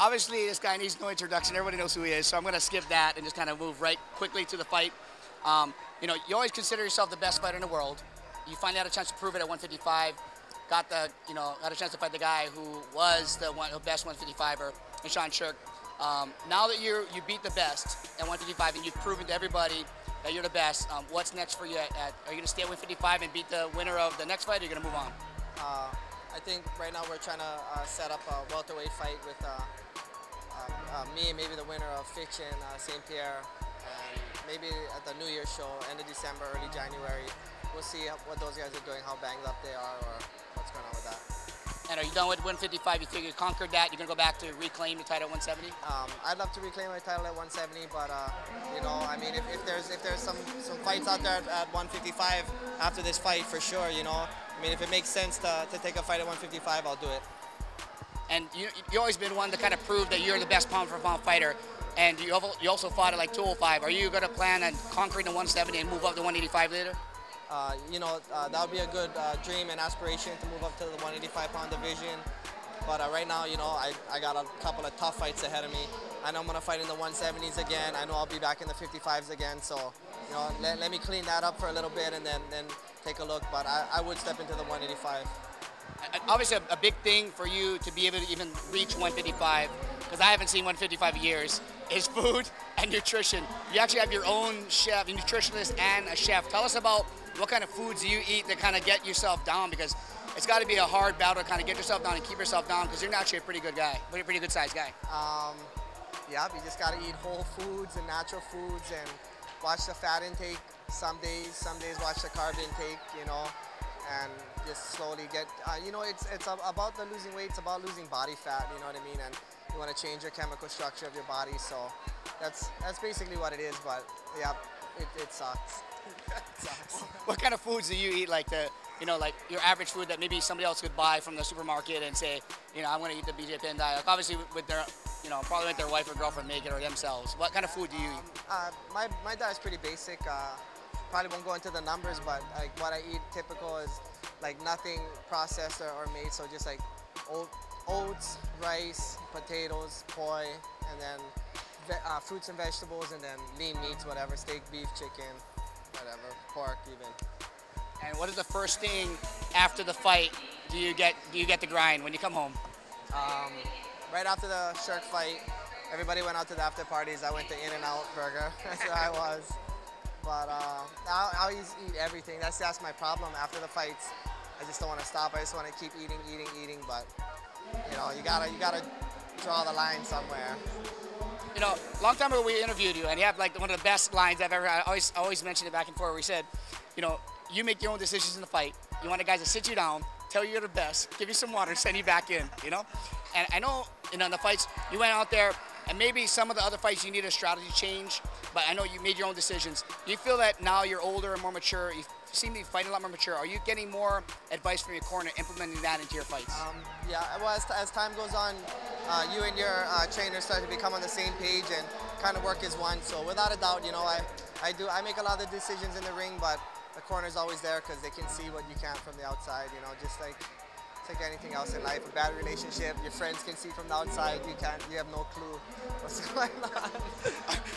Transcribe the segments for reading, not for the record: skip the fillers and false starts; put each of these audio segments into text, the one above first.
Obviously, this guy needs no introduction. Everybody knows who he is, so I'm going to skip that and just kind of move right quickly to the fight. You know, you always consider yourself the best fighter in the world. You finally had a chance to prove it at 155. Got a chance to fight the guy who was the best 155er, and Sean Shirk. Now that you beat the best at 155 and you've proven to everybody that you're the best, what's next for you? Are you going to stay at 155 and beat the winner of the next fight, or are you going to move on? I think right now we're trying to set up a welterweight fight with me and maybe the winner of Fiction, St. Pierre, and maybe at the New Year's show, end of December, early January. We'll see what those guys are doing, how banged up they are, or what's going on with that. And are you done with 155? You think you conquered that? You're going to go back to reclaim the title at 170? I'd love to reclaim my title at 170, but you know, I mean, if there's some fights out there at 155 after this fight, for sure, you know. I mean, if it makes sense to take a fight at 155, I'll do it. And you've always been one to kind of prove that you're the best pound-for-pound fighter. And you also fought at like 205. Are you going to plan on conquering the 170 and move up to 185 later? You know, that would be a good dream and aspiration to move up to the 185-pound division. But right now, you know, I got a couple of tough fights ahead of me. I know I'm going to fight in the 170s again. I know I'll be back in the 55s again. So, you know, let me clean that up for a little bit and then take a look. But I would step into the 185. Obviously, a big thing for you to be able to even reach 155, because I haven't seen 155 in years, is food and nutrition. You actually have your own chef, a nutritionist and a chef. Tell us about what kind of foods you eat to kind of get yourself down, because it's got to be a hard battle to kind of get yourself down and keep yourself down, because you're actually a pretty good guy, pretty good sized guy. Yeah, you just got to eat whole foods and natural foods and watch the fat intake. Some days watch the carb intake, you know, and just slowly get, you know, it's about the losing weight, it's about losing body fat, you know what I mean, and you want to change your chemical structure of your body, so that's basically what it is, but yeah, it sucks. It sucks. What kind of foods do you eat, like like your average food that maybe somebody else could buy from the supermarket and say, you know, I'm going to eat the BJ Penn diet? Like obviously with their, you know, probably let their wife or girlfriend make it or themselves. What kind of food do you eat? My diet's pretty basic. Probably won't go into the numbers, but like what I eat typical is like nothing processed or made, so just like oats, rice, potatoes, poi, and then fruits and vegetables, and then lean meats, whatever, steak, beef, chicken, whatever, pork even. And what is the first thing after the fight do you get the grind when you come home? Right after the Shirk fight, everybody went out to the after parties. I went to In-N-Out Burger. That's where I was. But I always eat everything. That's my problem. After the fights, I just don't want to stop. I just want to keep eating. But you know, you gotta draw the line somewhere. You know, a long time ago we interviewed you, and you have like one of the best lines I've ever had. I always mention it back and forth. We said, you know, you make your own decisions in the fight. You want the guys to sit you down, tell you you're the best, give you some water, send you back in. You know, and I know, you know, in the fights you went out there. And maybe some of the other fights you need a strategy change, but I know you made your own decisions. Do you feel that now you're older and more mature, you seem to be fighting a lot more mature, are you getting more advice from your corner, implementing that into your fights? Yeah, well, as time goes on, you and your trainer start to become on the same page and kind of work as one. So without a doubt, you know, I make a lot of decisions in the ring, but the corner's always there because they can see what you can't from the outside, you know, just like anything else in life. A bad relationship, your friends can see from the outside, you have no clue what's going on.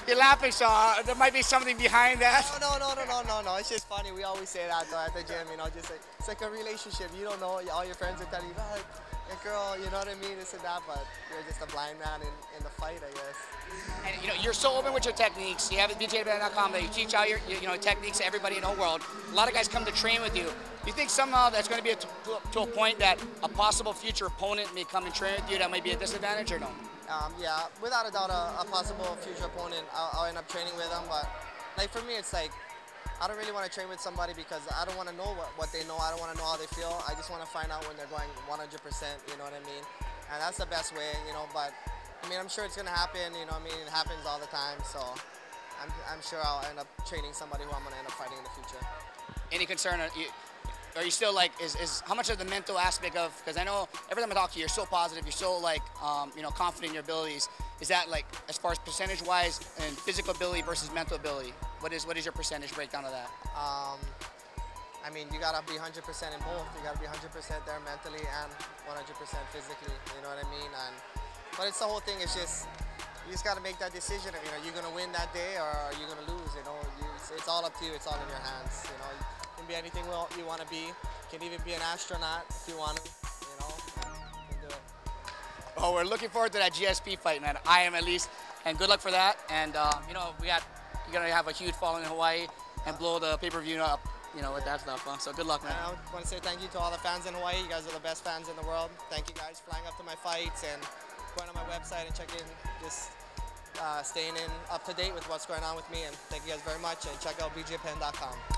You're laughing, so there might be something behind that. No, it's just funny. We always say that though at the gym, you know, just like, it's like a relationship. You don't know, all your friends are telling you, oh, your girl, you know what I mean, this and that, but you're just a blind man in the fight, I guess. And you know, you're so open with your techniques. You have at bjpenn.com that you teach out your techniques to everybody in the whole world. A lot of guys come to train with you. Do you think somehow that's going to be to a point that a possible future opponent may come and train with you that might be a disadvantage, or no? Yeah, without a doubt, a possible future opponent, I'll end up training with them. But like for me, it's like I don't really want to train with somebody because I don't want to know what they know. I don't want to know how they feel. I just want to find out when they're going 100%. You know what I mean? And that's the best way, you know. But I mean, I'm sure it's going to happen. You know what I mean? It happens all the time. So I'm sure I'll end up training somebody who I'm going to end up fighting in the future. Any concern? Are you still like, how much of the mental aspect of, because I know every time I talk to you, you're so positive, you're so like, you know, confident in your abilities. Is that like, as far as percentage-wise and physical ability versus mental ability, what is your percentage breakdown of that? I mean, you gotta be 100% in both. You gotta be 100% there mentally and 100% physically. You know what I mean? And But it's the whole thing. It's just you just got to make that decision. You know, you're gonna win that day or are you gonna lose? You know, it's all up to you. It's all in your hands. You know, you can be anything you want to be. You can even be an astronaut if you want to. You know, you can do it. Oh, we're looking forward to that GSP fight, man. I am at least, and good luck for that. And you know, you're gonna have a huge following in Hawaii and blow the pay-per-view up. You know, with that stuff. So good luck, man. And I want to say thank you to all the fans in Hawaii. You guys are the best fans in the world. Thank you guys flying up to my fights and going on my website and checking, just staying up to date with what's going on with me. And thank you guys very much. And check out bjpenn.com.